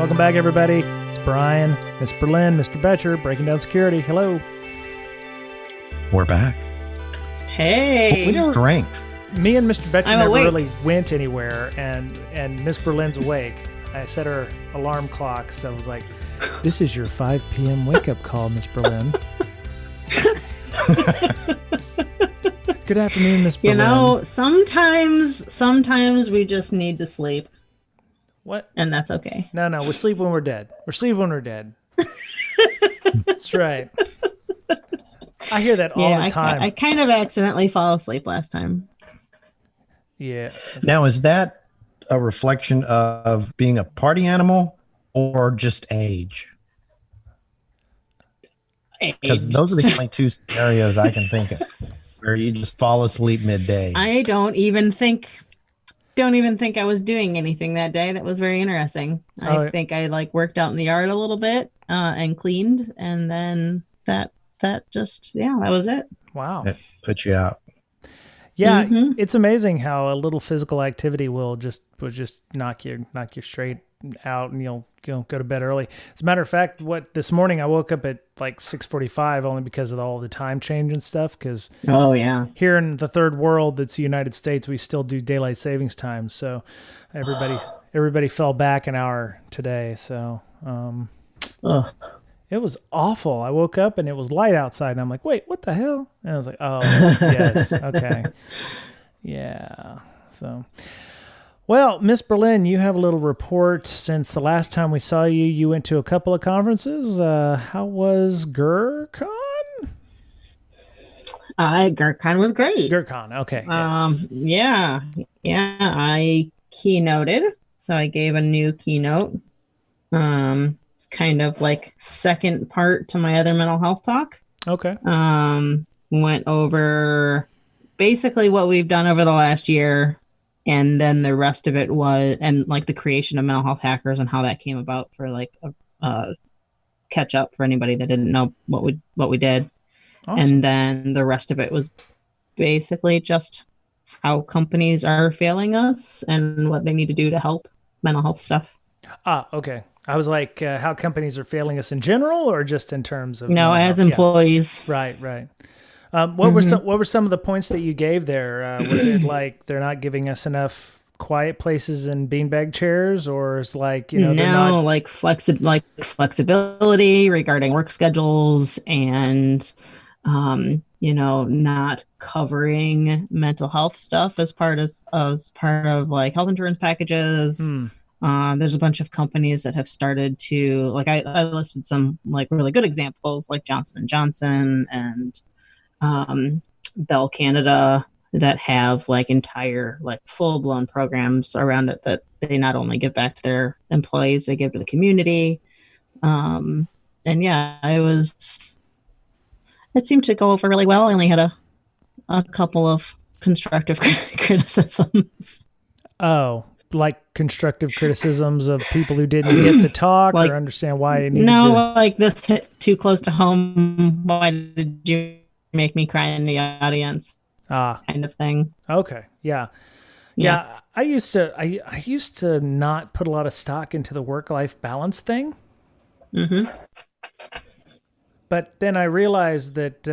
Welcome back, everybody. It's Brian, Miss Berlin, Mr. Betcher, breaking down security. Hello. We're back. Hey. Strength. Me and Mr. Betcher never awake. really went anywhere, and Miss Berlin's awake. I set her alarm clock, so I was like, this is your 5 p.m. wake-up call, Miss Berlin. Good afternoon, Miss Berlin. You know, sometimes we just need to sleep. What? And that's okay. No, we sleep when we're dead. We're sleep when we're dead. That's right. I hear that all the time. I kind of accidentally fell asleep last time. Yeah. Now, is that a reflection of being a party animal or just age? Because those are the only two scenarios I can think of where you just fall asleep midday. I don't even think I was doing anything that day. That was very interesting. I think I worked out in the yard a little bit and cleaned, and then that just that was it. Wow. It put you out. Yeah, It's amazing how a little physical activity will just knock you straight out, and you'll go to bed early. As a matter of fact, this morning I woke up at 6:45 only because of all the time change and stuff. Because here in the third world, that's the United States, we still do daylight savings time. So everybody fell back an hour today. So it was awful. I woke up and it was light outside, and I'm like, wait, what the hell? And I was like, oh, yes, okay. Yeah, so... Well, Miss Berlin, you have a little report. Since the last time we saw you, you went to a couple of conferences. How was Grrcon? Grrcon was great. Grrcon, okay. Yeah, I keynoted. So I gave a new keynote. It's kind of like second part to my other mental health talk. Okay. Went over basically what we've done over the last year. And then the rest of it was, and the creation of mental health hackers and how that came about for a catch up for anybody that didn't know what we did. Awesome. And then the rest of it was basically just how companies are failing us and what they need to do to help mental health stuff. Okay. I was like, how companies are failing us in general, or just in terms of as employees. Yeah. Right. What were some of the points that you gave there? Was it like they're not giving us enough quiet places and beanbag chairs, or is they're not flexibility regarding work schedules and not covering mental health stuff as part of health insurance packages. There's a bunch of companies that have started to I listed some really good examples like Johnson & Johnson and Bell Canada that have entire full-blown programs around it that they not only give back to their employees, they give to the community. It seemed to go over really well. I only had a couple of constructive criticisms. Oh, constructive criticisms of people who didn't get the talk or understand why it needed this hit too close to home. Why did you make me cry in the audience? Kind of thing. Okay. Yeah. I used to not put a lot of stock into the work-life balance thing. Mm-hmm. But then I realized that,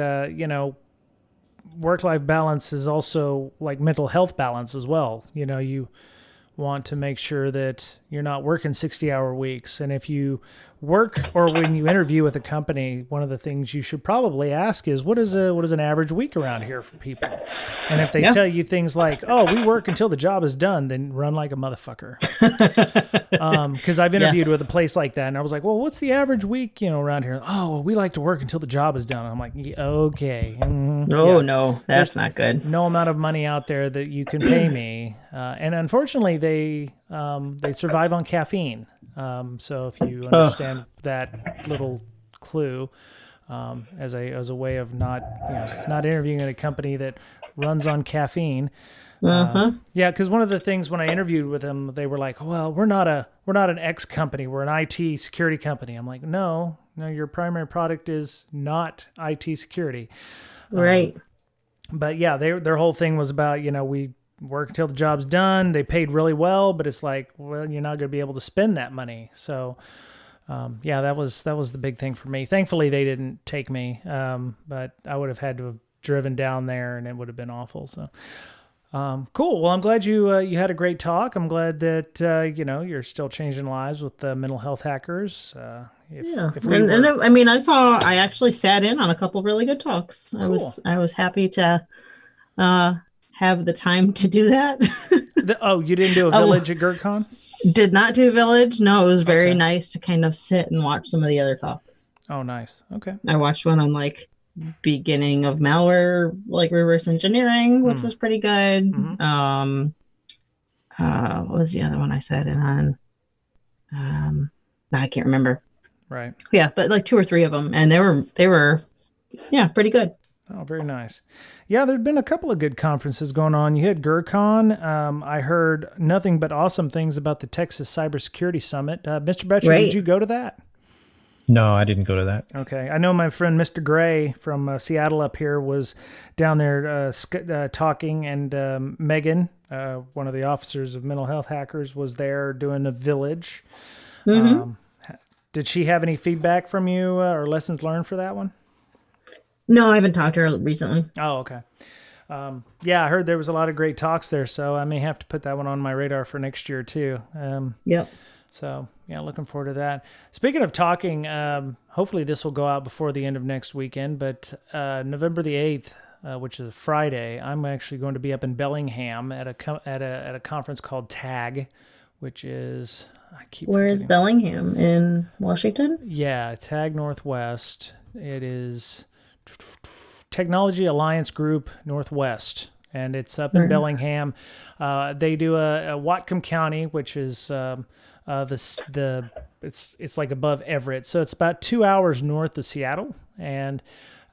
work-life balance is also mental health balance as well. You want to make sure that you're not working 60-hour weeks. And if you work or when you interview with a company, one of the things you should probably ask is, what is an average week around here for people? And if they tell you things like, oh, we work until the job is done, then run like a motherfucker. Because I've interviewed with a place like that, and I was like, well, what's the average week, around here? Oh, well, we like to work until the job is done. And I'm like, okay. No, that's not good. No amount of money out there that you can pay me. And unfortunately, they survive on caffeine. So if you understand that little clue, as a way of not interviewing at a company that runs on caffeine. Because one of the things when I interviewed with them, they were like, well, we're not an X company, we're an IT security company. I'm like, no, your primary product is not IT security. Right. But yeah, their whole thing was about, we work until the job's done. They paid really well, but it's like, well, you're not going to be able to spend that money. So, that was the big thing for me. Thankfully, they didn't take me, but I would have had to have driven down there, and it would have been awful. So, cool. Well, I'm glad you had a great talk. I'm glad that you're still changing lives with the mental health hackers. I actually sat in on a couple really good talks. Cool. I was happy to have the time to do that. You didn't do a village at Grrcon? Did not do village. No, it was very nice to kind of sit and watch some of the other talks. Oh, nice. Okay. I watched one on beginning of malware, reverse engineering, which was pretty good. Mm-hmm. What was the other one I sat in on? I can't remember. Right. Yeah, but 2 or 3 of them, and they were pretty good. Oh, very nice. Yeah, there've been a couple of good conferences going on. You had Grrcon. I heard nothing but awesome things about the Texas Cybersecurity Summit. Mr. Betcher, Did you go to that? No, I didn't go to that. Okay. I know my friend Mr. Gray from Seattle up here was down there talking, and Megan, one of the officers of Mental Health Hackers, was there doing a village. Mm-hmm. Did she have any feedback from you or lessons learned for that one? No, I haven't talked to her recently. Oh, okay. I heard there was a lot of great talks there, so I may have to put that one on my radar for next year too. Yep. So, looking forward to that. Speaking of talking, hopefully this will go out before the end of next weekend, but November the 8th, which is a Friday, I'm actually going to be up in Bellingham at a conference called TAG, which is... Where is Bellingham? In Washington? Yeah, TAG Northwest. It is Technology Alliance Group Northwest, and it's up in Bellingham. They do a Whatcom County, which is it's like above Everett, so it's about 2 hours north of Seattle. And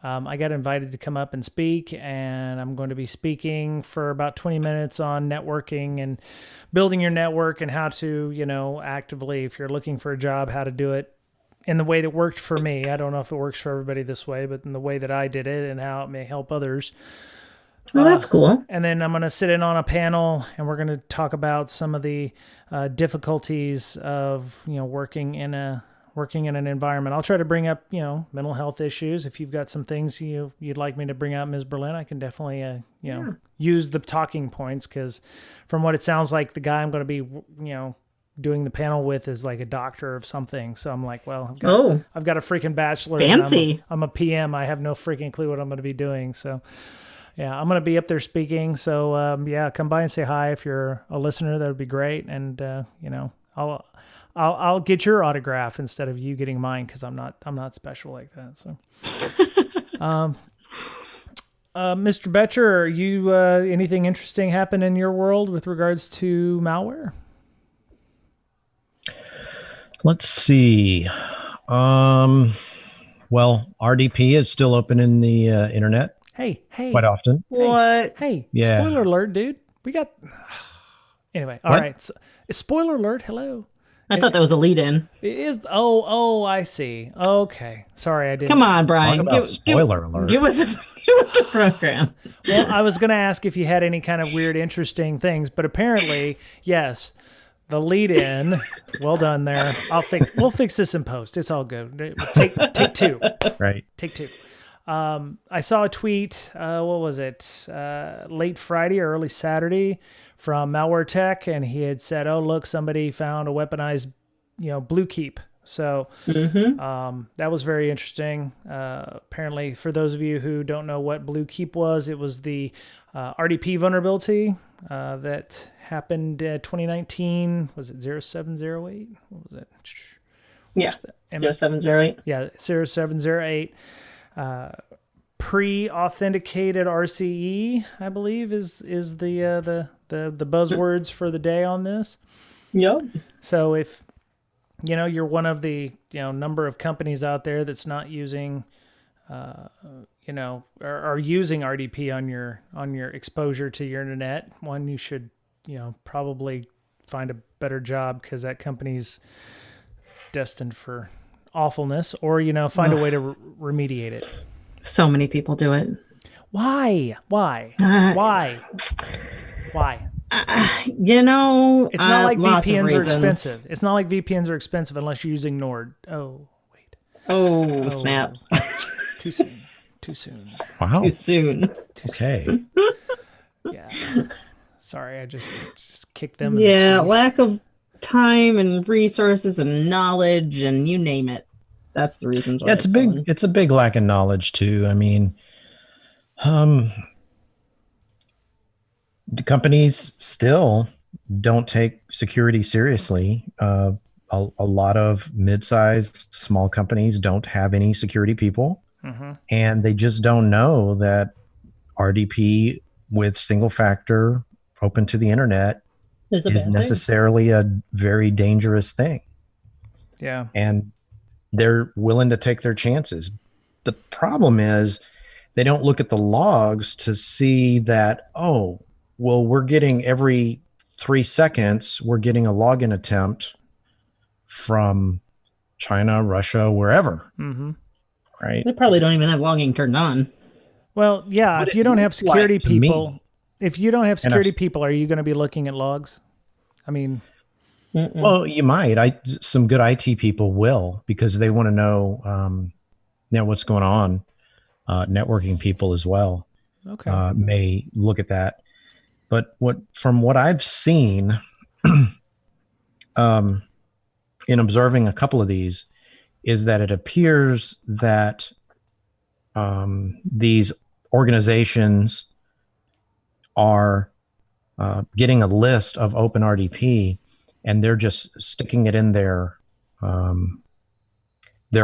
I got invited to come up and speak, and I'm going to be speaking for about 20 minutes on networking and building your network and how to, actively, if you're looking for a job, how to do it in the way that worked for me. I don't know if it works for everybody this way, but in the way that I did it and how it may help others. Well, that's cool. And then I'm going to sit in on a panel, and we're going to talk about some of the difficulties of, working in an environment. I'll try to bring up, mental health issues. If you've got some things you'd like me to bring up, Ms. Berlin, I can definitely, use the talking points, because from what it sounds like, the guy I'm going to be, doing the panel with is like a doctor of something. So I'm like, well, I've got a freaking bachelor's. Fancy. I'm a PM. I have no freaking clue what I'm going to be doing. So yeah, I'm going to be up there speaking. So come by and say hi. If you're a listener, that would be great. And, I'll get your autograph instead of you getting mine, because I'm not special like that. So, Mr. Betcher, are you anything interesting happen in your world with regards to malware? Let's see. Well, RDP is still open in the internet. Hey, quite often. What? Hey, yeah. Spoiler alert, dude. We got. Anyway, all right. So, spoiler alert. Hello. I thought that was a lead-in. It is. Oh, I see. Okay. Sorry, I didn't. Come on, Brian. Talk about spoiler alert. Give us the program. Well, I was going to ask if you had any kind of weird, interesting things, but apparently, yes. The lead-in. Well done there. We'll fix this in post. It's all good. Take 2. Right. Take 2. I saw a tweet. What was it? Late Friday or early Saturday from Malware Tech, and he had said, "Oh, look, somebody found a weaponized, Bluekeep." So that was very interesting. Apparently, for those of you who don't know what Bluekeep was, it was the RDP vulnerability that happened 2019. Was it 0708? What was it? Yeah, 0708. Yeah, 0708. Pre-authenticated RCE, I believe, is the buzzwords for the day on this. Yep. So if you're one of the number of companies out there that's not using are using RDP on your exposure to your internet, one, you should probably find a better job, because that company's destined for awfulness, or find a way to remediate it. So many people do it. Why? Why? You know, It's not like lots of VPNs are reasons. expensive. It's not like VPNs are expensive unless you're using Nord. Oh, wait. Oh, snap. Too soon. Too soon. Wow. Too soon. Okay. Yeah. Sorry, I just kicked them in the Yeah, teeth. lack of time and resources and knowledge and you name it. That's the reasons why Yeah, it's a big lack of knowledge too. I mean, the companies still don't take security seriously. A lot of mid-sized small companies don't have any security people, and they just don't know that RDP with single factor open to the internet is is necessarily a very dangerous thing. Yeah. And they're willing to take their chances. The problem is they don't look at the logs to see that, oh, well, we're getting every 3 seconds, we're getting a login attempt from China, Russia, wherever. Right. They probably don't even have logging turned on. Well, yeah, What if it you don't have looks like security to me- people, if you don't have And I've security s- people, are you going to be looking at logs? I mean, Well, you might. Some good IT people will, because they want to know, what's going on. Networking people as well okay. may look at that. But from what I've seen, in observing a couple of these, is that it appears that these organizations are getting a list of open RDP, and they're just sticking it in their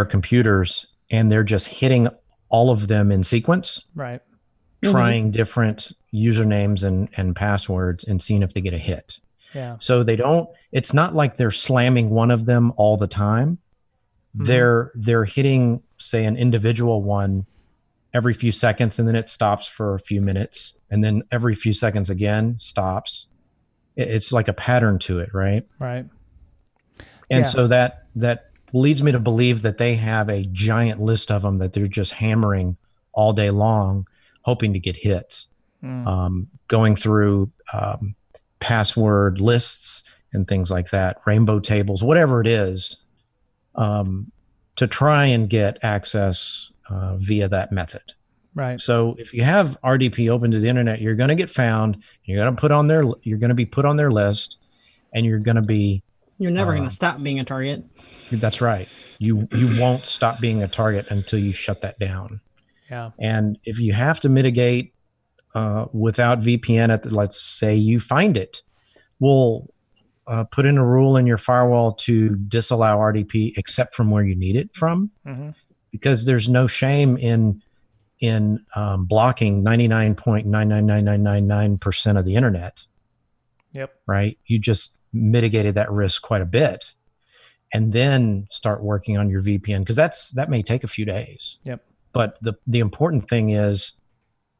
computers, and they're just hitting all of them in sequence, Right. trying different usernames and passwords and seeing if they get a hit. Yeah. So it's not like they're slamming one of them all the time. They're hitting, say, an individual one every few seconds, and then it stops for a few minutes, and then every few seconds again stops. It's like a pattern to it, right? Right. And Yeah. so that leads me to believe that they have a giant list of them that they're just hammering all day long, hoping to get hits, going through password lists and things like that, rainbow tables, whatever it is, to try and get access via that method. Right. So if you have RDP open to the internet, you're going to get found. You're going to be put on their list, and you're going to be. You're never going to stop being a target. That's right. You won't stop being a target until you shut that down. Yeah. And if you have to mitigate without VPN, let's say you find it, we'll put in a rule in your firewall to disallow RDP except from where you need it from, because there's no shame in blocking 99.999999% of the internet. Yep. Right. You just mitigated that risk quite a bit, and then start working on your VPN, because that may take a few days. Yep. But the important thing is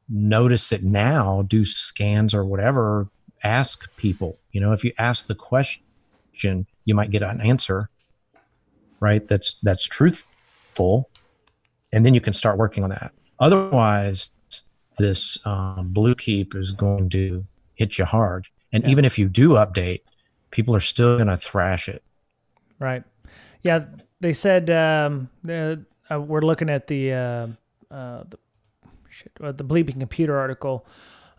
notice it now, do scans or whatever, ask people. If you ask the question, you might get an answer, right? That's truthful, and then you can start working on that. Otherwise, this Bluekeep is going to hit you hard. And even if you do update, people are still going to thrash it. Right. Yeah. They said we're looking at the Bleeping Computer article.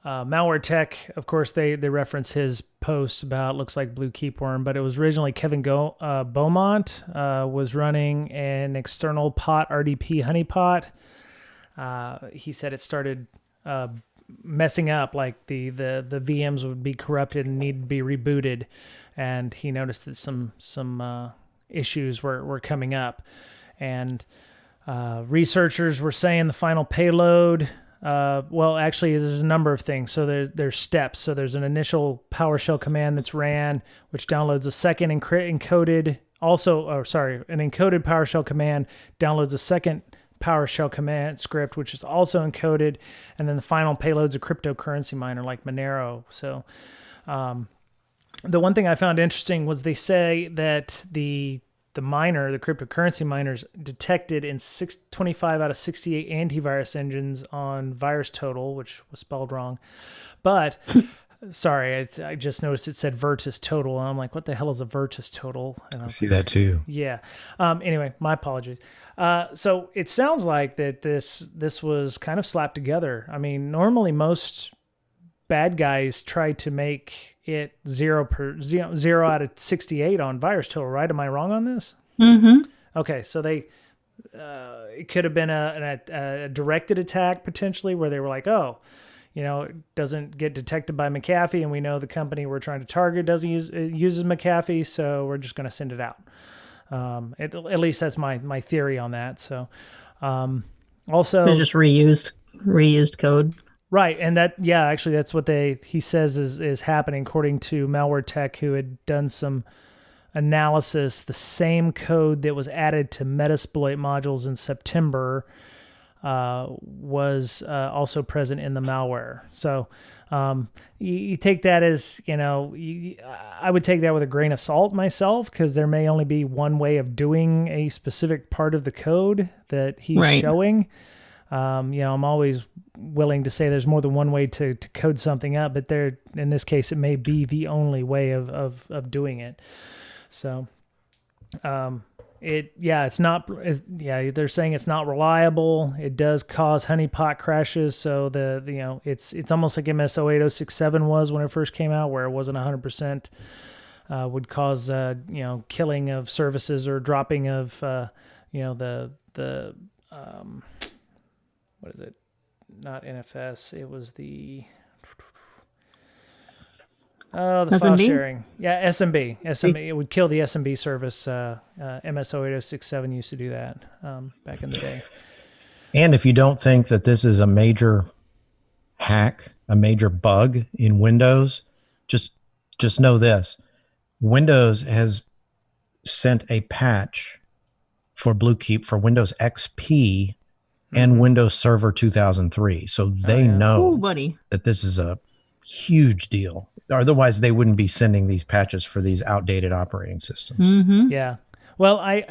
Malware Tech, of course, they reference his post about looks like Bluekeep worm, but it was originally Kevin Beaumont was running an external pot RDP honeypot. He said it started messing up, like the VMs would be corrupted and need to be rebooted, and he noticed that some issues were coming up, and researchers were saying the final payload. Well, actually, there's a number of things. So there's steps. So there's an initial PowerShell command that's ran, which downloads a second encoded. An encoded PowerShell command downloads a second PowerShell command script, which is also encoded, and then the final payload's a cryptocurrency miner like Monero. So the one thing I found interesting was they say that the cryptocurrency miners detected in 25 out of 68 antivirus engines on VirusTotal, which was spelled wrong, but Sorry, I just noticed it said Virtus total, and I'm like, what the hell is a Virtus total? And I see that too. Yeah. Anyway, my apologies. So it sounds like that this was kind of slapped together. I mean, normally most bad guys try to make it 0 out of 68 on virus total, right? Am I wrong on this? Mm-hmm. Okay, so they it could have been a directed attack potentially, where they were like, oh, it doesn't get detected by McAfee, and we know the company we're trying to target uses McAfee, so we're just going to send it out. At least that's my theory on that. So, also it's just reused code. Right. And actually that's what he says is happening, according to Malware Tech, who had done some analysis. The same code that was added to Metasploit modules in September was also present in the malware. So you take that as, I would take that with a grain of salt myself, because there may only be one way of doing a specific part of the code that he's showing. I'm always willing to say there's more than one way to code something up, but in this case, it may be the only way of doing it. So, it's not, they're saying it's not reliable. It does cause honeypot crashes. So it's almost like MSO 8067 was when it first came out, where it wasn't 100%, would cause, killing of services or dropping of, what is it? Not NFS. It was the SMB? file sharing. Yeah, SMB. SMB. It would kill the SMB service. MSO 8067 used to do that back in the day. And if you don't think that this is a major hack, a major bug in Windows, just know this. Windows has sent a patch for Bluekeep for Windows XP and Windows Server 2003. So they know that this is a huge deal. Otherwise, they wouldn't be sending these patches for these outdated operating systems. Mm-hmm. Yeah. Well, I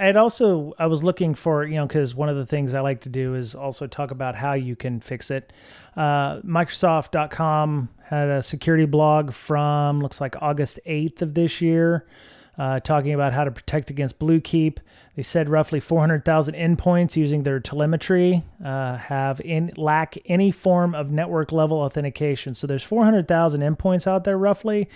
was looking for, because one of the things I like to do is also talk about how you can fix it. Microsoft.com had a security blog from, looks like August 8th of this year, talking about how to protect against Bluekeep. They said roughly 400,000 endpoints using their telemetry lack any form of network level authentication. So there's 400,000 endpoints out there roughly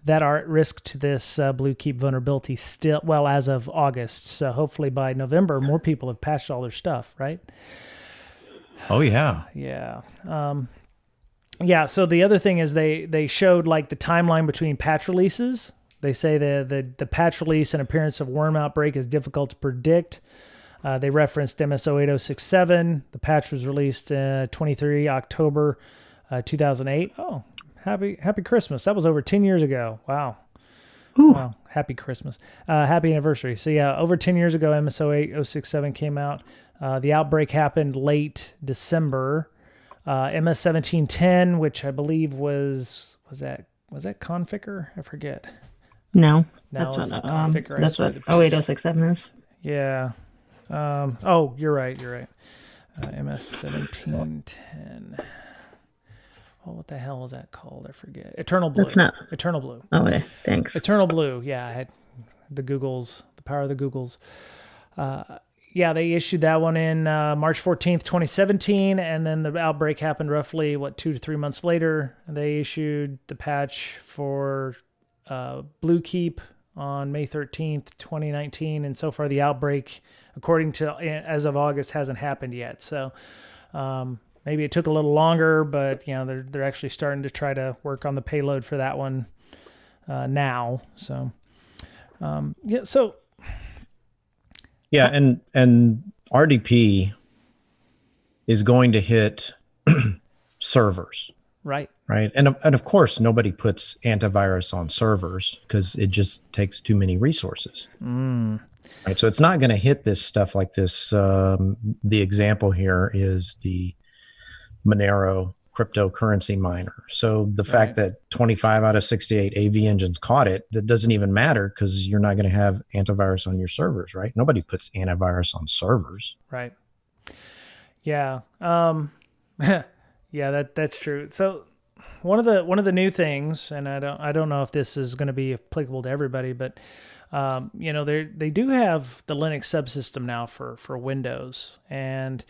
that are at risk to this Bluekeep vulnerability still, well, as of August. So hopefully by November, more people have patched all their stuff, right? Oh, yeah. Yeah. So the other thing is they showed like the timeline between patch releases. They say the patch release and appearance of worm outbreak is difficult to predict. They referenced MSO 8067. The patch was released 23 October 2008. Oh, happy Christmas. That was over 10 years ago. Wow. Ooh. Wow. Happy Christmas. Happy anniversary. So yeah, over 10 years ago, MSO 8067 came out. The outbreak happened late December. MS 1710, which I believe was that Conficker? I forget. No, that's what that's what 08067 is. Yeah. You're right. MS 1710. Oh, what the hell is that called? I forget. Eternal Blue. That's not Eternal Blue. Oh, okay. Thanks. Eternal Blue. Yeah, I had the power of the Googles. They issued that one in March 14th, 2017, and then the outbreak happened roughly 2 to 3 months later. They issued the patch for Bluekeep on May 13th, 2019, and so far the outbreak, according to as of August, hasn't happened yet. So maybe it took a little longer, but they're actually starting to try to work on the payload for that one now. So and RDP is going to hit servers. Right. And of course, nobody puts antivirus on servers because it just takes too many resources. Right. So it's not going to hit this stuff like this. The example here is the Monero cryptocurrency miner. So the fact that 25 out of 68 AV engines caught it, that doesn't even matter because you're not going to have antivirus on your servers, right? Nobody puts antivirus on servers. Right. Yeah. Yeah, that's true. So one of the new things, and I don't know if this is going to be applicable to everybody, but they do have the Linux subsystem now for Windows, and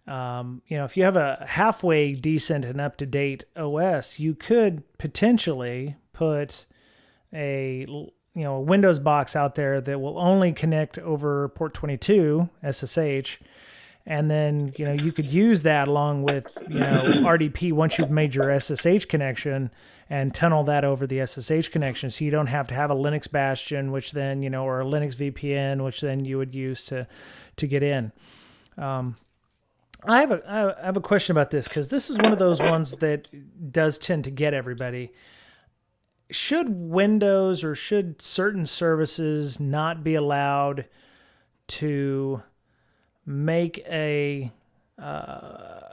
if you have a halfway decent and up to date OS, you could potentially put a Windows box out there that will only connect over port 22 SSH. And then, you could use that along with, RDP once you've made your SSH connection and tunnel that over the SSH connection. So you don't have to have a Linux bastion, which then, or a Linux VPN, which then you would use to get in. I have a question about this, because this is one of those ones that does tend to get everybody. Should Windows or should certain services not be allowed to make a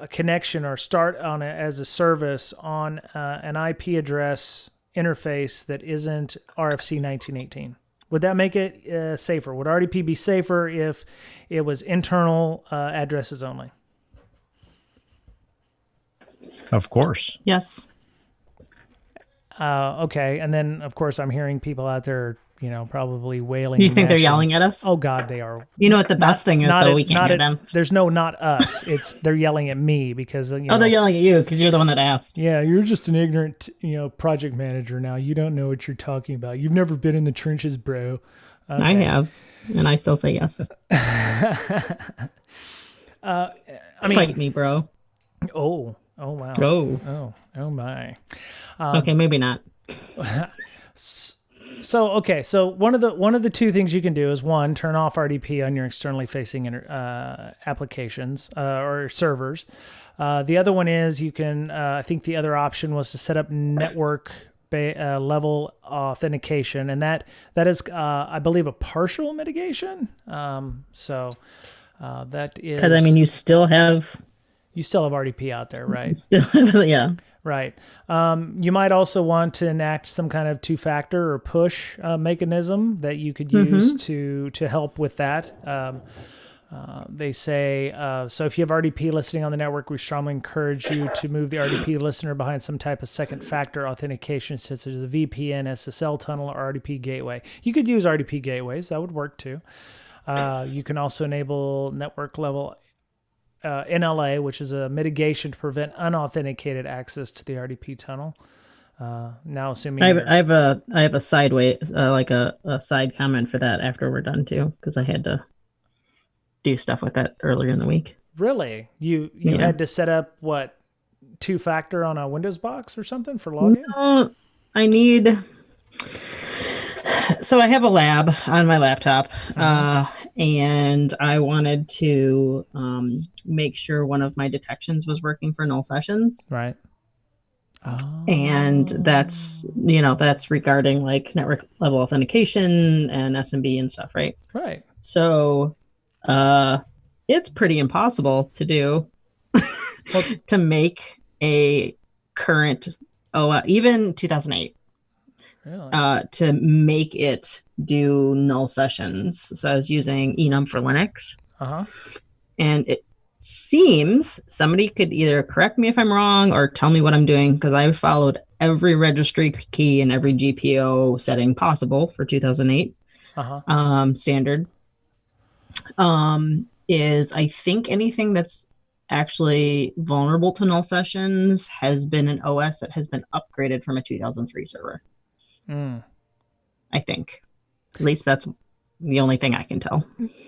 connection or start on as a service on an IP address interface that isn't RFC 1918? Would that make it safer? Would RDP be safer if it was internal addresses only? Of course. Yes. Okay. And then, of course, I'm hearing people out there, probably wailing. You think they're yelling at us? Oh, God, they are. You know what the best thing is, though? We can't hear them. There's not us. They're yelling at me because, they're yelling at you because you're the one that asked. Yeah, you're just an ignorant, project manager now. You don't know what you're talking about. You've never been in the trenches, bro. Okay. I have, and I still say yes. Fight me, bro. Oh, wow. Oh, my. Okay, maybe not. So one of the two things you can do is, one, turn off RDP on your externally facing applications or servers. The other one is you can. I think the other option was to set up network level authentication, and that is, I believe, a partial mitigation. So that is because you still have RDP out there, right? Yeah. Right. You might also want to enact some kind of two-factor or push mechanism that you could use to help with that. They say, so if you have RDP listening on the network, we strongly encourage you to move the RDP listener behind some type of second-factor authentication, such as a VPN, SSL tunnel, or RDP gateway. You could use RDP gateways. That would work too. You can also enable network-level NLA, which is a mitigation to prevent unauthenticated access to the RDP tunnel. Now, assuming I have a sideway, like a side comment for that after we're done too, because I had to do stuff with that earlier in the week. Really, you had to set up what, two-factor on a Windows box or something for login? No, I need. So I have a lab on my laptop, and I wanted to make sure one of my detections was working for null sessions. Right. Oh. And that's regarding like network level authentication and SMB and stuff, right? Right. So it's pretty impossible to do to make a current even 2008. Really? To make it do null sessions. So I was using enum for Linux. And it seems somebody could either correct me if I'm wrong or tell me what I'm doing, because I followed every registry key and every GPO setting possible for 2008 standard. Is I think anything that's actually vulnerable to null sessions has been an OS that has been upgraded from a 2003 server. I think. At least that's the only thing I can tell.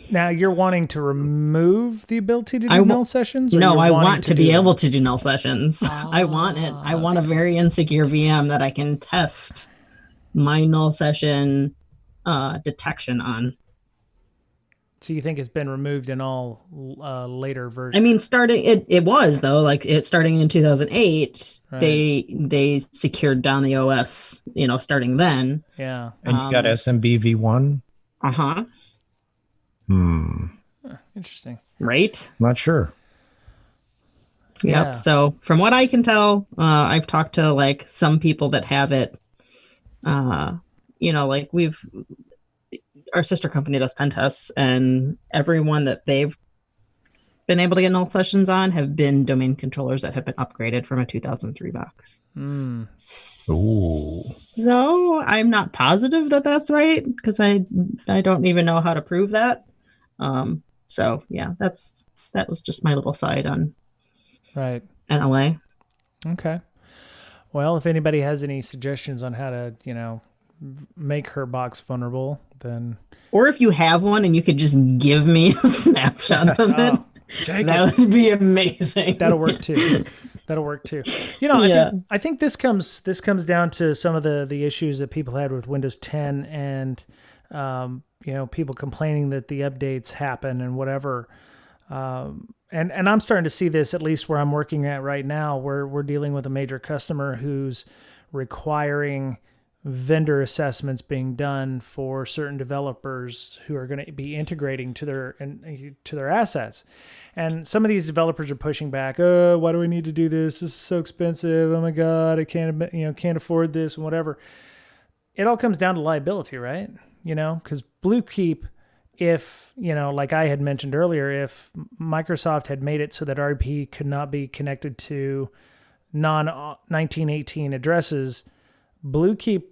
Now, you're wanting to remove the ability to do null sessions? No, I want to be able to do null sessions. I want it. I want a very insecure VM that I can test my null session detection on. So you think it's been removed in all later versions? I mean, it was though. Like starting in 2008, right. They secured down the OS. Starting then. Yeah. And you got SMB v1. Interesting. Right. Not sure. Yep. Yeah. So from what I can tell, I've talked to like some people that have it. Like our sister company does pen tests, and everyone that they've been able to get null sessions on have been domain controllers that have been upgraded from a 2003 box. Ooh. So I'm not positive that that's right because I don't even know how to prove that. So yeah, that was just my little side on Right. NLA. Okay. Well, if anybody has any suggestions on how to, make her box vulnerable, then... Or if you have one and you could just give me a snapshot of it, that would be amazing. That'll work too. I think this comes down to some of the issues that people had with Windows 10 and, people complaining that the updates happen and whatever. And I'm starting to see this, at least where I'm working at right now, where we're dealing with a major customer who's requiring vendor assessments being done for certain developers who are going to be integrating to their assets. And some of these developers are pushing back. Oh, why do I need to do this? This is so expensive. Oh my God, I can't afford this and whatever. It all comes down to liability, right? Because Bluekeep, if, like I had mentioned earlier, if Microsoft had made it so that RDP could not be connected to non-1918 addresses, Bluekeep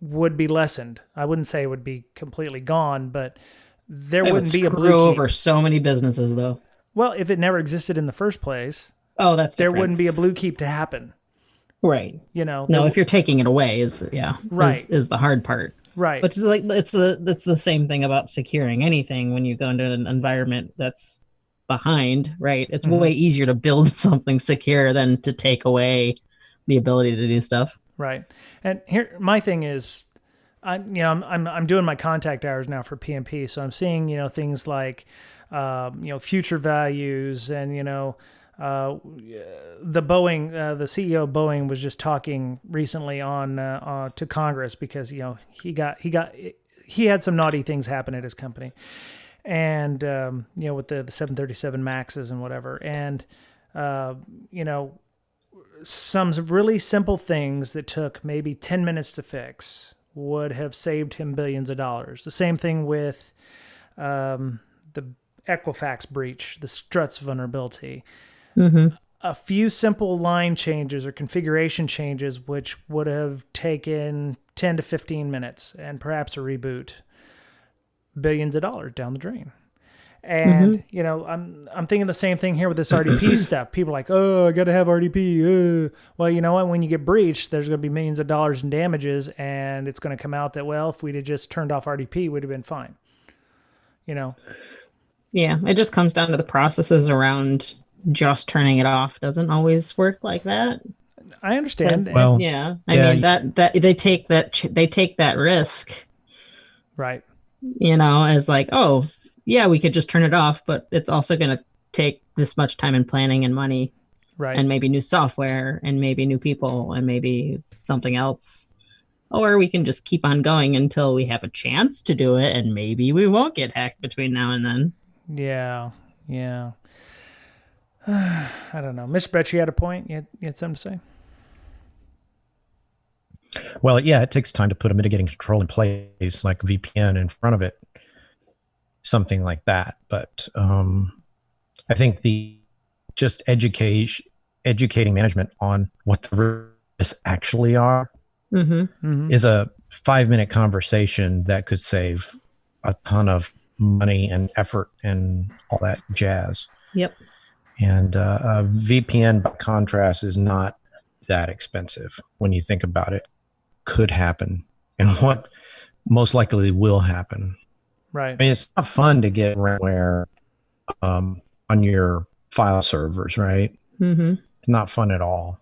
would be lessened. I wouldn't say it would be completely gone, but there wouldn't be a Bluekeep. Over so many businesses, though. Well, if it never existed in the first place, that's there different. wouldn't be a Bluekeep to happen. Right. If you're taking it away is the hard part. Right. But it's the same thing about securing anything when you go into an environment that's behind, right? It's way easier to build something secure than to take away the ability to do stuff. Right. And here, my thing is, I'm doing my contact hours now for PMP, so I'm seeing, things like, future values and, the Boeing, the CEO of Boeing was just talking recently on to Congress because, he had some naughty things happen at his company and, with the 737 Maxes and whatever. And, some really simple things that took maybe 10 minutes to fix would have saved him billions of dollars. The same thing with the Equifax breach, the struts vulnerability. Mm-hmm. A few simple line changes or configuration changes, which would have taken 10 to 15 minutes and perhaps a reboot, billions of dollars down the drain. And, I'm thinking the same thing here with this RDP stuff. People are like, oh, I got to have RDP. Well, you know what? When you get breached, there's going to be millions of dollars in damages, and it's going to come out that, well, if we'd have just turned off RDP, we'd have been fine. Yeah, it just comes down to the processes around just turning it off. Doesn't always work like that. I understand. Well, I mean, that they take that risk. Right. As like, oh, yeah, we could just turn it off, but it's also going to take this much time and planning and money, right? And maybe new software and maybe new people and maybe something else. Or we can just keep on going until we have a chance to do it, and maybe we won't get hacked between now and then. Yeah. I don't know. Mr. Brett, you had a point? You had something to say? Well, yeah, it takes time to put a mitigating control in place, like VPN in front of it. Something like that. But I think just educating management on what the risks actually are is a 5-minute conversation that could save a ton of money and effort and all that jazz. Yep. And VPN, by contrast, is not that expensive when you think about it. Could happen, and what most likely will happen. Right. I mean, it's not fun to get ransomware on your file servers, right? Mm-hmm. It's not fun at all.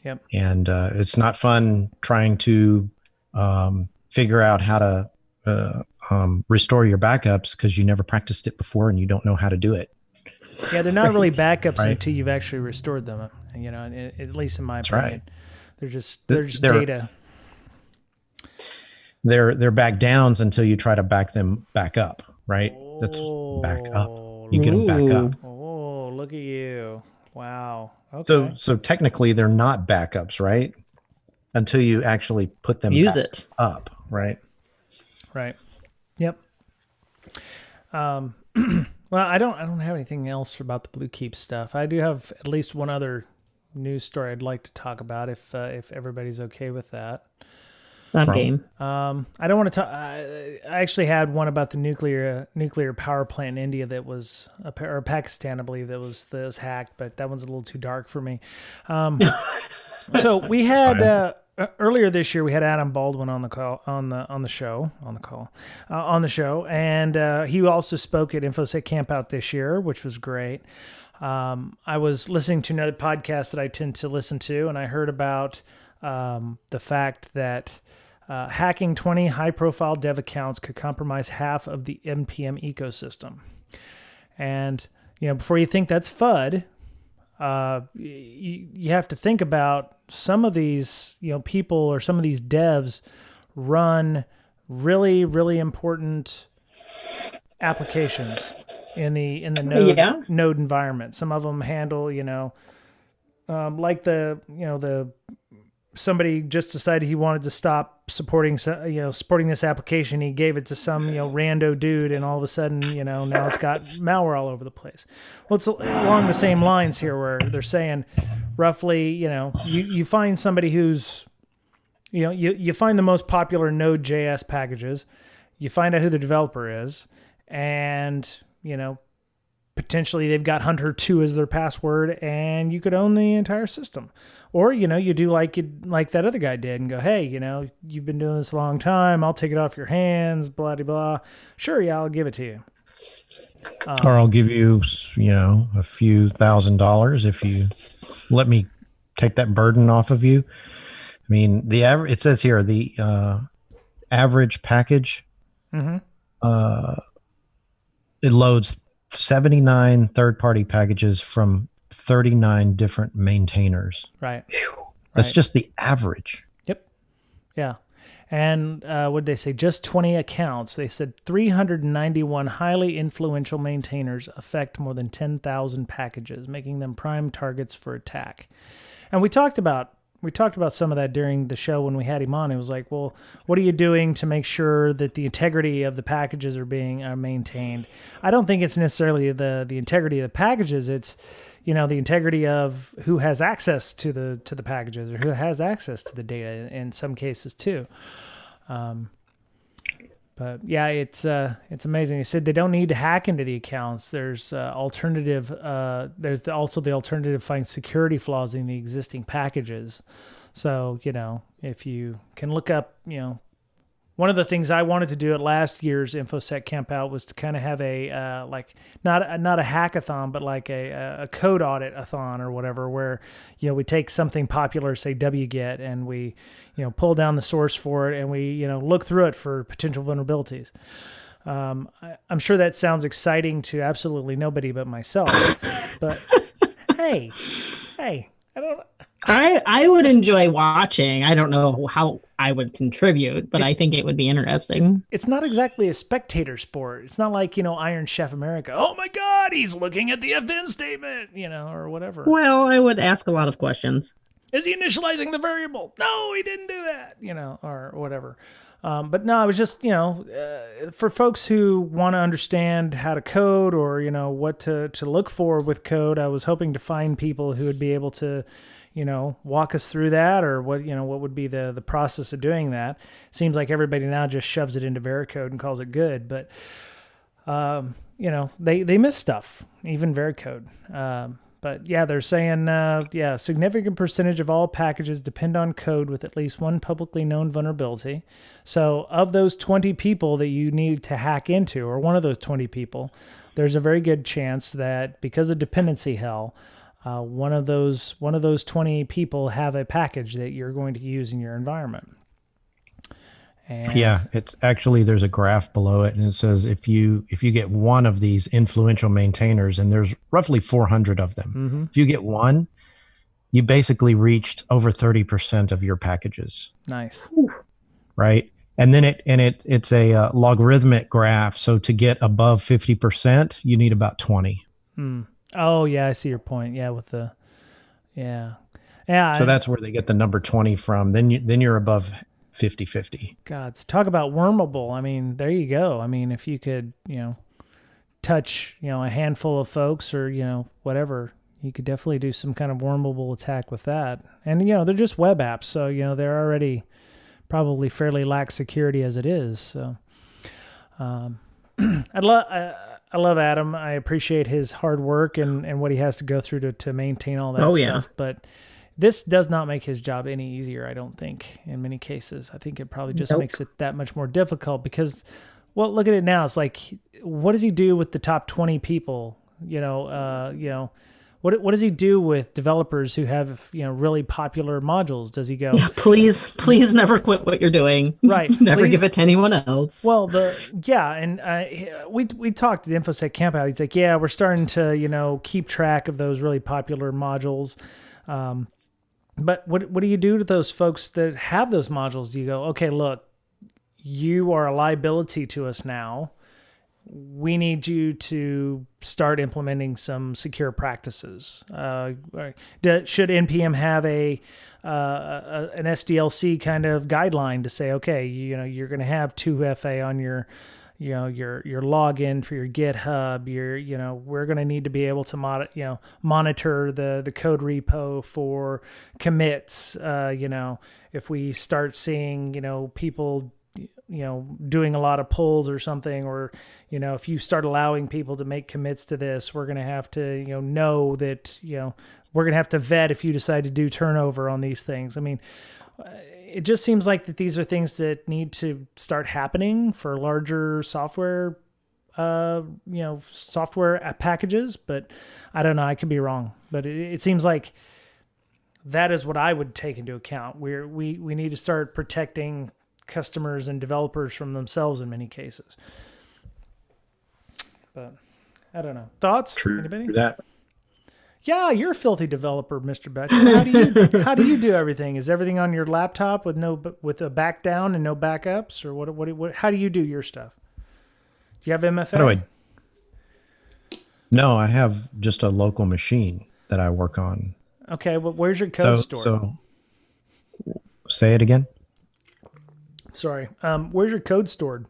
Yep. And it's not fun trying to figure out how to restore your backups because you never practiced it before and you don't know how to do it. Yeah, they're not really backups until you've actually restored them. At least in my opinion, right. They're just data. They're back downs until you try to back them back up, right? That's back up. You get them back up. Oh, look at you. Wow. Okay. So technically they're not backups, right? Until you actually put them back up, right? Right. Yep. Well, I don't have anything else about the Bluekeep stuff. I do have at least one other news story I'd like to talk about if everybody's okay with that. That game. I don't want to talk. I actually had one about the nuclear power plant in India that was, or Pakistan, I believe, that was hacked, but that one's a little too dark for me. So we had earlier this year we had Adam Baldwin on the show, and he also spoke at InfoSec Campout this year, which was great. I was listening to another podcast that I tend to listen to, and I heard about the fact that hacking 20 high-profile dev accounts could compromise half of the NPM ecosystem. And before you think that's FUD, you have to think about some of these people or some of these devs run really, really important applications in the node environment. Some of them handle like the somebody just decided he wanted to stop supporting this application. He gave it to some rando dude, and all of a sudden now it's got malware all over the place. Well, it's along the same lines here, where they're saying roughly you find somebody who's you find the most popular Node.js packages, you find out who the developer is, and potentially they've got Hunter 2 as their password, and you could own the entire system. Or, you do like that other guy did and go, hey, you've been doing this a long time. I'll take it off your hands, blah, blah, blah. Sure, yeah, I'll give it to you. Or I'll give you, a few $1,000s if you let me take that burden off of you. I mean, it says here, the average package, it loads 79 third-party packages from 39 different maintainers. Right. That's just the average. Yep. Yeah. And what did they say? Just 20 accounts. They said 391 highly influential maintainers affect more than 10,000 packages, making them prime targets for attack. And we talked about some of that during the show when we had him on. It was like, well, what are you doing to make sure that the integrity of the packages are being maintained? I don't think it's necessarily the integrity of the packages. It's the integrity of who has access to the packages, or who has access to the data in some cases too. But yeah, it's amazing. They said they don't need to hack into the accounts. There's alternative. There's also the alternative, find security flaws in the existing packages. So if you can look up, one of the things I wanted to do at last year's InfoSec Campout was to kind of have a not a hackathon, but like a code audit-a-thon or whatever, where we take something popular, say wget, and we pull down the source for it, and we look through it for potential vulnerabilities. I'm sure that sounds exciting to absolutely nobody but myself, but hey, I don't. I would enjoy watching. I don't know how I would contribute, but I think it would be interesting. It's not exactly a spectator sport. It's not like, Iron Chef America. Oh my God, he's looking at the if-then statement, or whatever. Well, I would ask a lot of questions. Is he initializing the variable? No, he didn't do that, or whatever. But no, I was just, for folks who want to understand how to code, or, what to look for with code, I was hoping to find people who would be able to, walk us through that, or what would be the process of doing that. Seems like everybody now just shoves it into Veracode and calls it good, but, they miss stuff, even Veracode. But yeah, they're saying, significant percentage of all packages depend on code with at least one publicly known vulnerability. So of those 20 people that you need to hack into, or one of those 20 people, there's a very good chance that because of dependency hell, one of those 20 people have a package that you're going to use in your environment. And yeah, it's actually, there's a graph below it, and it says if you get one of these influential maintainers, and there's roughly 400 of them, if you get one, you basically reached over 30% of your packages. Nice. Right? And then it's a logarithmic graph. So to get above 50%, you need about 20. Oh yeah, I see your point. Yeah, with the yeah. So that's where they get the number 20 from. Then you're above 50-50. God, talk about wormable. I mean, there you go. I mean, if you could, touch, a handful of folks or, whatever, you could definitely do some kind of wormable attack with that. And, they're just web apps. So, they're already probably fairly lax security as it is. So, I love Adam. I appreciate his hard work and what he has to go through to maintain all that stuff. But this does not make his job any easier, I don't think, in many cases. I think it probably just makes it that much more difficult because, well, look at it now. It's like, what does he do with the top 20 people? What does he do with developers who have, really popular modules? Does he go, please never quit what you're doing. Right. Never give it to anyone else. Well, and we talked at InfoSec Campout. He's like, we're starting to, keep track of those really popular modules. But what do you do to those folks that have those modules? Do you go, okay, look, you are a liability to us now. We need you to start implementing some secure practices. Should NPM have an SDLC kind of guideline to say, okay, you're going to have 2FA on your login for your GitHub. We're going to need to be able to monitor the code repo for commits. If we start seeing people doing a lot of pulls or something, or, if you start allowing people to make commits to this, we're going to have to, know that, we're going to have to vet if you decide to do turnover on these things. I mean, it just seems like that these are things that need to start happening for larger software, software packages, but I don't know. I could be wrong, but it seems like that is what I would take into account. We need to start protecting customers and developers from themselves in many cases. But I don't know. Thoughts? True. Anybody? That. Yeah, you're a filthy developer, Mr. Betcher. How do you do everything? Is everything on your laptop with a back down and no backups, or what? How do you do your stuff? Do you have MFA? No, I have just a local machine that I work on. Okay, well, where's your code stored? So say it again. Sorry. Where's your code stored?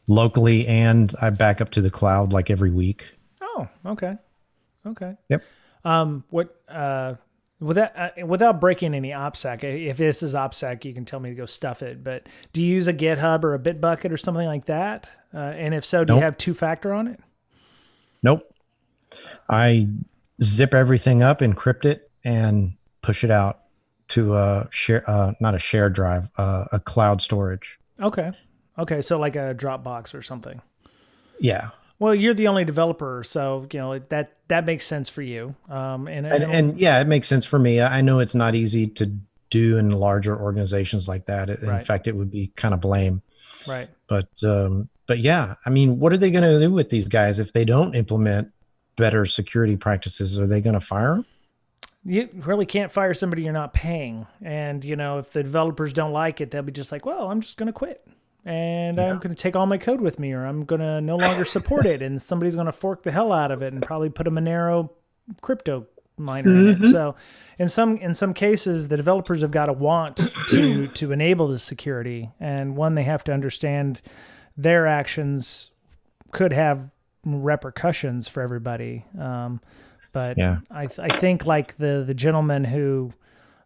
Locally, and I back up to the cloud like every week. Oh, okay. Yep. Without breaking any OPSEC, if this is OPSEC, you can tell me to go stuff it. But do you use a GitHub or a Bitbucket or something like that? And if so, do you have two-factor on it? Nope. I zip everything up, encrypt it, and push it out to a not a shared drive, a cloud storage. Okay. So like a Dropbox or something. Yeah. Well, you're the only developer, so that makes sense for you. And yeah, it makes sense for me. I know it's not easy to do in larger organizations like that. In fact, it would be kind of lame. Right. But yeah, I mean, what are they going to do with these guys if they don't implement better security practices? Are they going to fire them? You really can't fire somebody you're not paying. And, if the developers don't like it, they'll be just like, well, I'm just going to quit. And I'm going to take all my code with me, or I'm going to no longer support it. And somebody's going to fork the hell out of it and probably put a Monero crypto miner in it. So in some cases, the developers have got to want to enable the security. And one, they have to understand their actions could have repercussions for everybody. But yeah. I think like the gentleman who,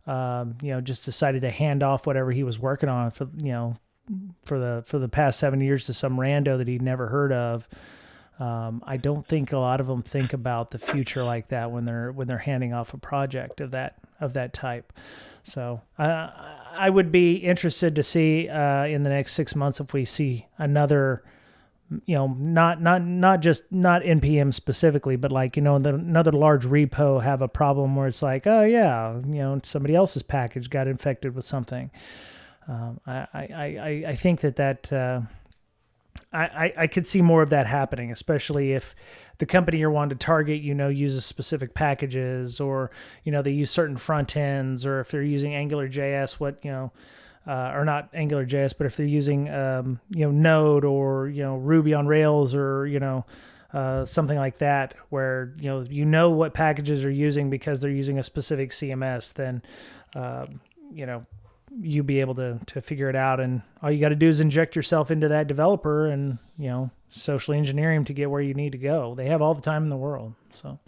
just decided to hand off whatever he was working on for the past 7 years to some rando that he'd never heard of. I don't think a lot of them think about the future like that when they're handing off a project of that type. So I would be interested to see in the next 6 months if we see another, not NPM specifically, but like, another large repo have a problem where it's like, oh yeah, somebody else's package got infected with something. I think that I could see more of that happening, especially if the company you're wanting to target, uses specific packages, or, they use certain front ends, or if they're using AngularJS, or not AngularJS, but if they're using, Node or, Ruby on Rails, or, something like that, where, what packages are using because they're using a specific CMS, then, you be able to figure it out, and all you got to do is inject yourself into that developer, and socially engineering to get where you need to go. They have all the time in the world. So,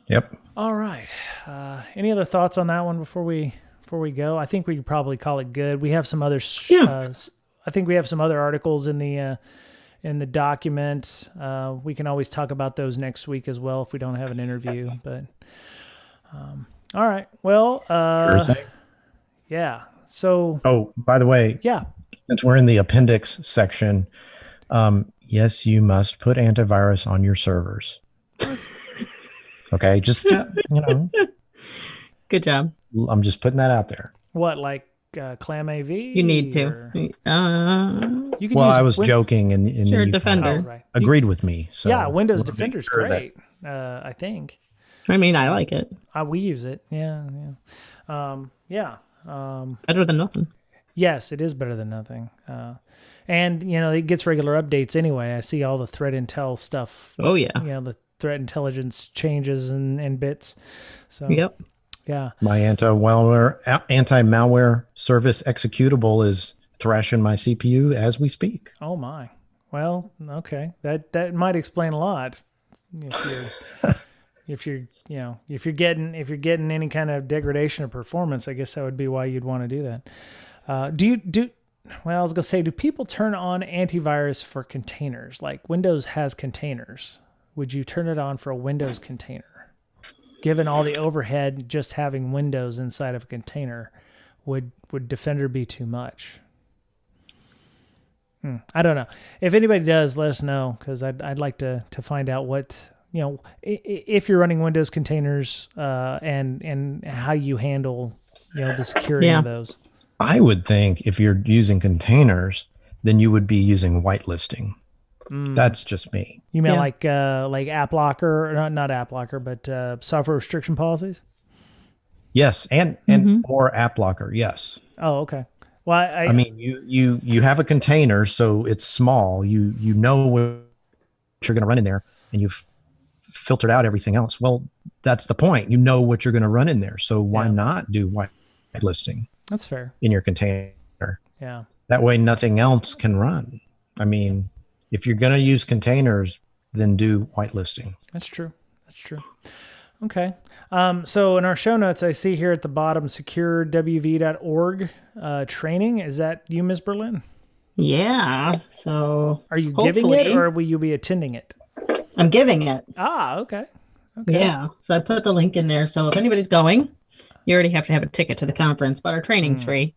Yep. all right. Any other thoughts on that one before we go? I think we could probably call it good. We have some other. I think we have some other articles in the document. We can always talk about those next week as well if we don't have an interview. But all right. Well. Yeah. So. Oh, by the way. Yeah. Since we're in the appendix section, yes, you must put antivirus on your servers. Okay, just Good job. I'm just putting that out there. What, like Clam AV? You need to. You can use I was joking, and sure, you Defender agreed with me. So yeah, Windows Defender's great. I think. I mean, I like it. We use it. Yeah. Better than nothing. Yes, it is better than nothing. And, it gets regular updates anyway. I see all the threat intel stuff. Oh, yeah. The threat intelligence changes and bits. So, yep. Yeah. My anti-malware service executable is thrashing my CPU as we speak. Oh, my. Well, okay. That might explain a lot. If you're getting any kind of degradation of performance, I guess that would be why you'd want to do that. I was going to say, do people turn on antivirus for containers? Like Windows has containers. Would you turn it on for a Windows container? Given all the overhead, just having Windows inside of a container, would Defender be too much? I don't know. If anybody does, let us know, because I'd like to find out what, if you're running Windows containers and how you handle, the security of those. I would think if you're using containers, then you would be using whitelisting. That's just me. You mean like app locker, or not app locker, but software restriction policies? Yes, and or app locker. Yes. Oh, okay. Well, I mean, you have a container, so it's small. You know what you're going to run in there, and you've filtered out everything else. Well, that's the point. You know what you're going to run in there, so why not do whitelisting? That's fair. In your container. Yeah. That way nothing else can run. I mean, if you're going to use containers, then do whitelisting. That's true. Okay. So in our show notes, I see here at the bottom, securewv.org training. Is that you, Ms. Berlin? Yeah. So are you giving it, or will you be attending it? I'm giving it. Ah, okay. Yeah. So I put the link in there. So if anybody's going, you already have to have a ticket to the conference, but our training's free.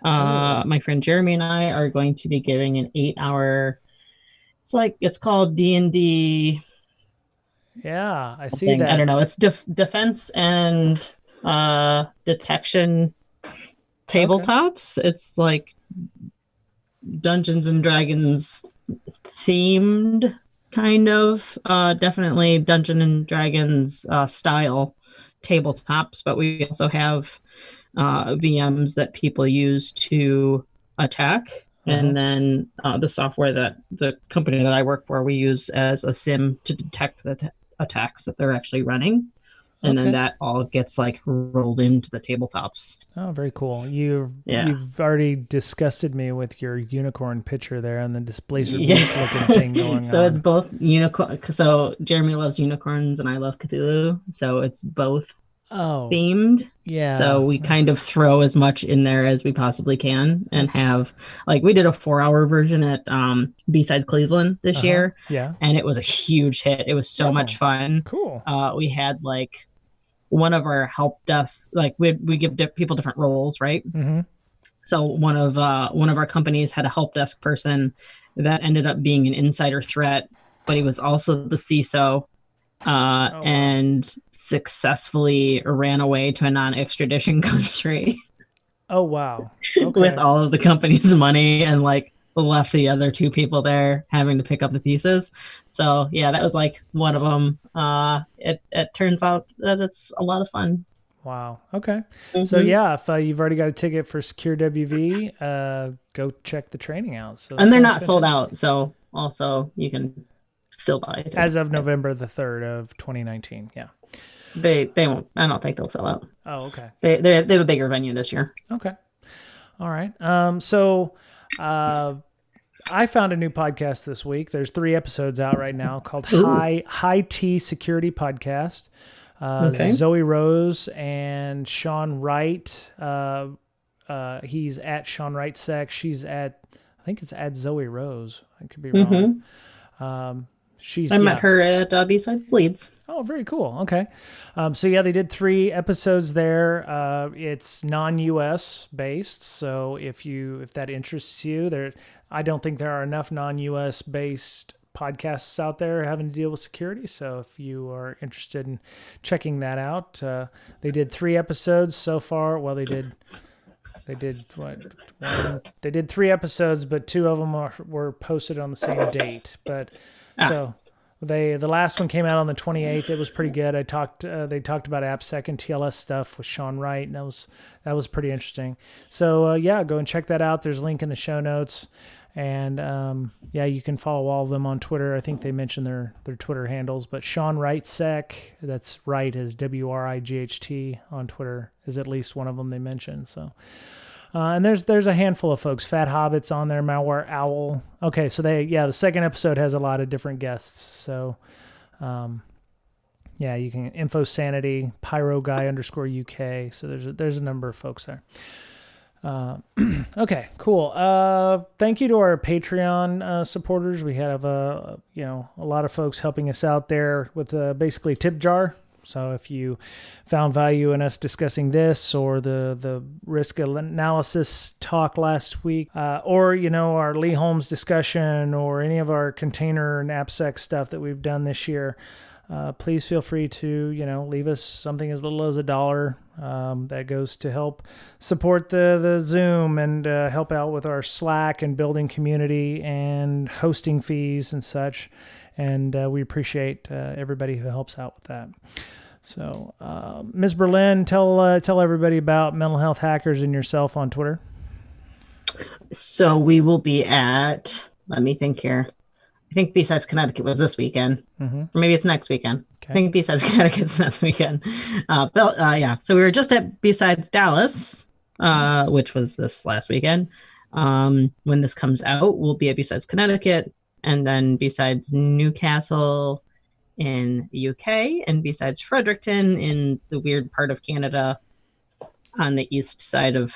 My friend Jeremy and I are going to be giving an 8-hour. It's called D&D. Yeah, I see that. I don't know. It's defense and detection tabletops. Okay. It's like Dungeons and Dragons themed, kind of. Definitely Dungeons and Dragons style tabletops, but we also have VMs that people use to attack. And then the software that the company that I work for, we use as a SIM to detect the attacks that they're actually running. And then that all gets rolled into the tabletops. Oh, very cool. You've already disgusted me with your unicorn picture there and the displacer looking thing going on. So it's both unicorn. So Jeremy loves unicorns and I love Cthulhu. So it's both themed. Yeah. So we kind of throw as much in there as we possibly can and have, we did a 4-hour version at B-Sides Cleveland this year. Yeah. And it was a huge hit. It was so much fun. Cool. We had one of our help desks, we give people different roles, right? Mm-hmm. So one of our companies had a help desk person that ended up being an insider threat, but he was also the CISO. And successfully ran away to a non-extradition country. Oh, wow. Okay. With all of the company's money and left the other 2 people there having to pick up the pieces. So yeah, that was one of them. It turns out that it's a lot of fun. Wow. Okay. Mm-hmm. So yeah, if you've already got a ticket for Secure WV, go check the training out. So and they're not sold out. So also you can still buy it. As of November the 3rd of 2019. Yeah. They won't. I don't think they'll sell out. Oh, okay. They have a bigger venue this year. Okay. All right. So I I found a new podcast this week. There's 3 episodes out right now called Ooh. High T Security Podcast. Okay. Zoe Rose and Sean Wright. He's at Sean Wright Sec. She's at, I think it's at Zoe Rose. I could be wrong. I met her at B-Sides Leads. Oh, very cool. Okay. So yeah, they did 3 episodes there. It's non-US based. So if that interests you, I don't think there are enough non-US based podcasts out there having to deal with security. So if you are interested in checking that out, they did 3 episodes so far. Well, they did what? They did 3 episodes, but 2 of them were posted on the same date. But so the last one came out on the 28th. It was pretty good. They talked about AppSec and TLS stuff with Sean Wright, and that was pretty interesting. So yeah, go and check that out. There's a link in the show notes. And yeah, you can follow all of them on Twitter. I think they mentioned their Twitter handles, but Sean Wright Sec, that's Wright is WRIGHT on Twitter, is at least one of them they mentioned. So, and there's a handful of folks. Fat Hobbit's on there, Malware Owl. Okay, so the second episode has a lot of different guests. So, yeah, you can Info Sanity, Pyro Guy _UK. So there's a number of folks there. Okay, cool. Thank you to our Patreon supporters. We have a lot of folks helping us out there with basically tip jar. So if you found value in us discussing this or the risk analysis talk last week, or our Lee Holmes discussion or any of our container and AppSec stuff that we've done this year, please feel free to, leave us something as little as $1 that goes to help support the Zoom and help out with our Slack and building community and hosting fees and such. And we appreciate everybody who helps out with that. So, Ms. Berlin, tell everybody about Mental Health Hackers and yourself on Twitter. So we will be at, let me think here. I think B-Sides Connecticut was this weekend, or maybe it's next weekend. Okay. I think B-Sides Connecticut's next weekend. Yeah. So we were just at B-Sides Dallas, which was this last weekend. When this comes out, we'll be at B-Sides Connecticut, and then B-Sides Newcastle in the UK, and B-Sides Fredericton in the weird part of Canada on the east side of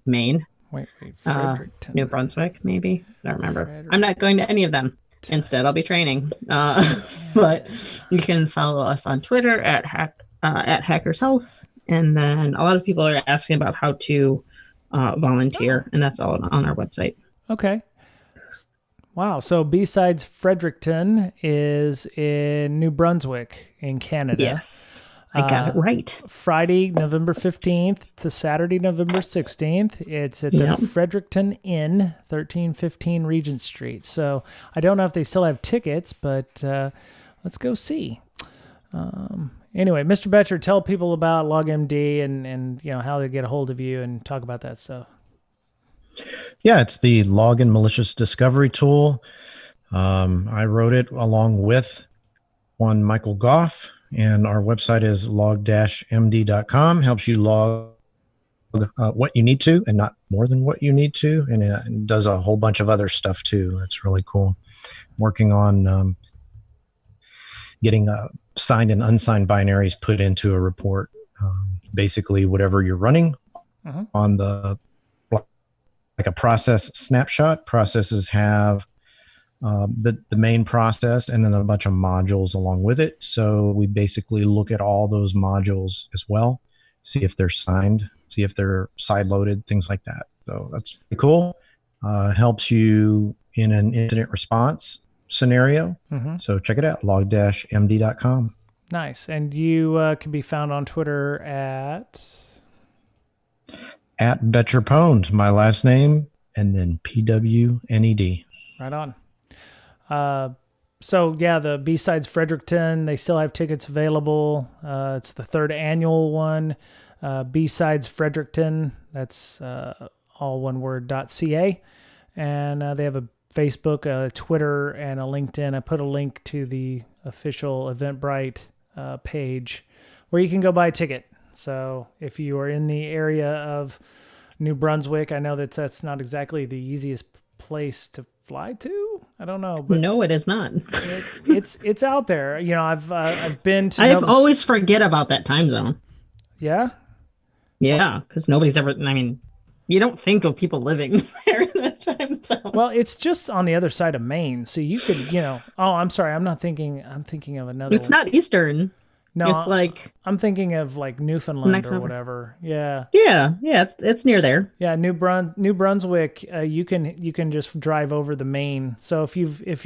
Maine. Wait, Fredericton. New Brunswick, maybe. I don't remember. I'm not going to any of them. Instead, I'll be training. But you can follow us on Twitter at Hackers Health. And then a lot of people are asking about how to volunteer, and that's all on our website. Okay. Wow. So B-Sides Fredericton is in New Brunswick in Canada. Yes. I got it right. Friday, November 15th to Saturday, November 16th. It's at the Fredericton Inn, 1315 Regent Street. So I don't know if they still have tickets, but let's go see. Anyway, Mr. Betcher, tell people about LogMD and how they get a hold of you and talk about that stuff. Yeah, it's the login malicious discovery tool. I wrote it along with one Michael Goff. And our website is log-md.com. Helps you log what you need to and not more than what you need to. And it does a whole bunch of other stuff too. That's really cool. Working on getting signed and unsigned binaries put into a report. Basically, whatever you're running on like a process snapshot. Processes have the main process and then a bunch of modules along with it. So we basically look at all those modules as well, see if they're signed, see if they're side loaded, things like that. So that's pretty cool. Helps you in an incident response scenario. So check it out, log-md.com. Nice. And you can be found on Twitter at Betcherpwned, my last name, and then PWNED. Right on. So yeah, the B-Sides Fredericton, they still have tickets available. It's the 3rd annual one. B-Sides Fredericton, that's all one word, .ca. And they have a Facebook, a Twitter, and a LinkedIn. I put a link to the official Eventbrite page where you can go buy a ticket. So if you are in the area of New Brunswick, I know that's not exactly the easiest place to fly to. I don't know, but no, it is not. It's out there. You know, I've been to. I've always forget about that time zone. Yeah. Yeah, because nobody's ever. I mean, you don't think of people living there in that time zone. Well, it's just on the other side of Maine, so you could, you know. Oh, I'm sorry. I'm thinking of another. It's not Eastern. No, it's like I'm thinking of like Newfoundland or whatever. Yeah. Yeah. It's near there. Yeah, New Brunswick. You can just drive over the Maine. So if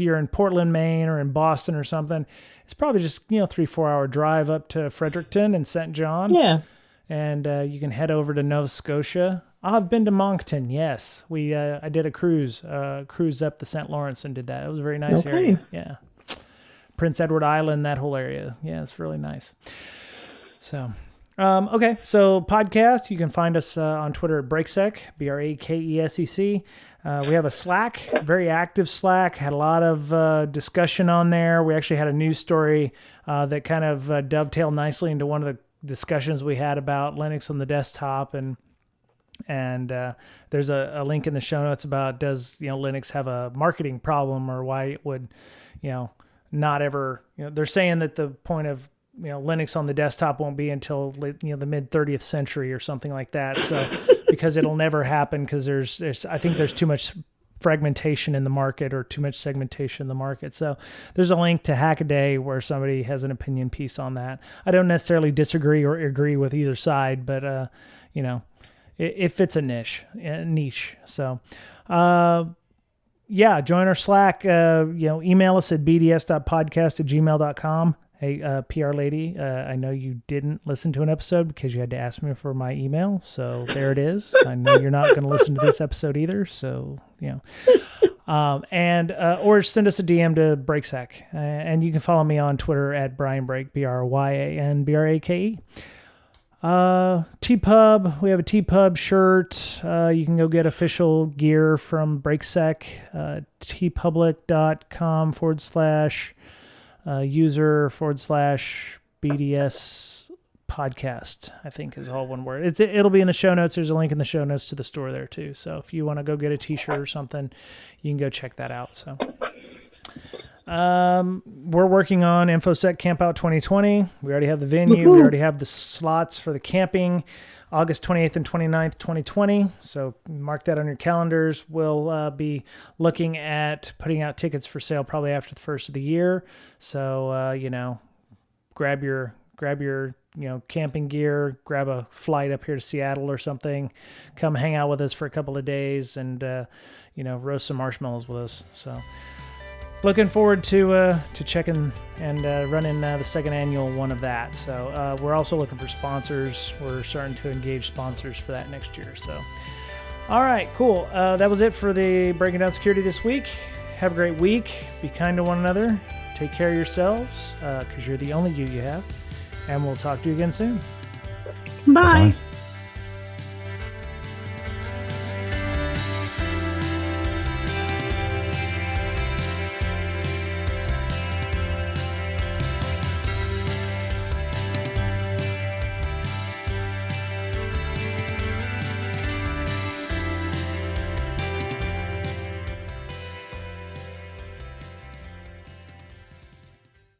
you're in Portland, Maine, or in Boston or something, it's probably just 3-4 hour drive up to Fredericton and St. John. Yeah. And you can head over to Nova Scotia. I've been to Moncton. Yes, I did a cruise up the St. Lawrence and did that. It was a very nice area. Yeah. Prince Edward Island, that whole area. Yeah, it's really nice. So, okay. So podcast, you can find us on Twitter at Brakesec, Brakesec. We have a Slack, very active Slack, had a lot of discussion on there. We actually had a news story that kind of dovetailed nicely into one of the discussions we had about Linux on the desktop. And there's a link in the show notes about does Linux have a marketing problem, or why it would, not ever, they're saying that the point of, Linux on the desktop won't be until, the mid 30th century or something like that. So, because it'll never happen, because I think there's too much fragmentation in the market or too much segmentation in the market. So there's a link to Hackaday where somebody has an opinion piece on that. I don't necessarily disagree or agree with either side, but, it fits a niche. So, yeah, join our Slack, email us at bds.podcast@gmail.com. Hey, PR lady, I know you didn't listen to an episode because you had to ask me for my email. So there it is. I know you're not going to listen to this episode either. So, or send us a DM to Brakesec. And you can follow me on Twitter at BrianBrake, BryanBrake. TPub, we have a TPub shirt. You can go get official gear from Brakesec, tpublic.com/user/BDS podcast, I think is all one word. It'll be in the show notes. There's a link in the show notes to the store there too. So if you want to go get a t-shirt or something, you can go check that out. So, we're working on InfoSec Campout 2020. We already have the venue. We already have the slots for the camping, August 28th and 29th, 2020. So mark that on your calendars. We'll be looking at putting out tickets for sale probably after the first of the year. So, grab your camping gear, grab a flight up here to Seattle or something, come hang out with us for a couple of days and, roast some marshmallows with us. So, looking forward to checking and running the second annual one of that. So we're also looking for sponsors. We're starting to engage sponsors for that next year. So, all right, cool. That was it for the Breaking Down Security this week. Have a great week. Be kind to one another. Take care of yourselves because you're the only you have. And we'll talk to you again soon. Bye. Bye.